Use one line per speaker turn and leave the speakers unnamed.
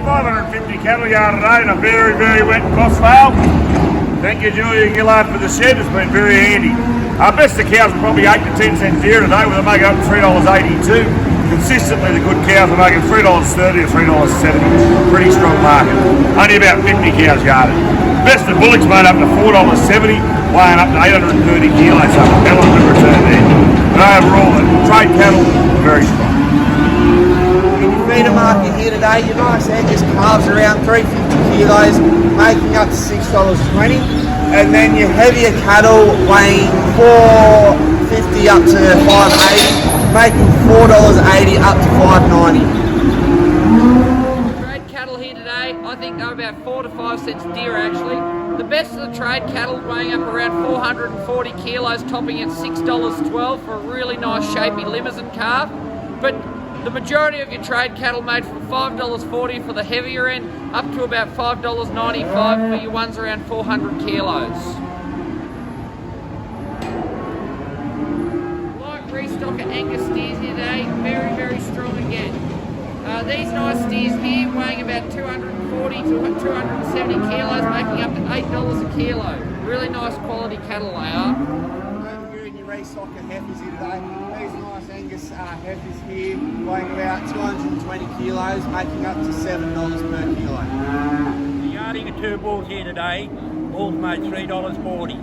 550 cattle yard today in a very, very wet Crossvale. Thank you, Julia Gillard, for the shed. It's been very handy. Our best of cows are probably 8 to 10 cents dear today, with them making up $3.82. Consistently, the good cows are making $3.30 or $3.70. Pretty strong market. Only about 50 cows yarded. Best of bullocks made up to $4.70, weighing up to 830 kilos. So a hell of a good return there. But overall, the trade cattle, very strong.
In your feeder market here today, your nice Angus calves around 350 kilos, making up to $6.20. And then your heavier cattle weighing 450 up to 580, making $4.80 up to $5.90.
Trade cattle here today, I think they're about 4 to 5 cents dear actually. The best of the trade cattle weighing up around 440 kilos, topping at $6.12 for a really nice shapy Limousin calf. But the majority of your trade cattle made from $5.40 for the heavier end, up to about $5.95 for your ones around 400 kilos. Light restocker Angus steers here today, very, very strong again. These nice steers here weighing about 240 to 270 kilos, making up to $8 a kilo. Really nice quality cattle they are.
Over here in your restocker heifers here today, these nice Angus heifers here weighing about 220 kilos, making up to $7 per kilo.
The yarding of two bulls here today, bulls made $3.40.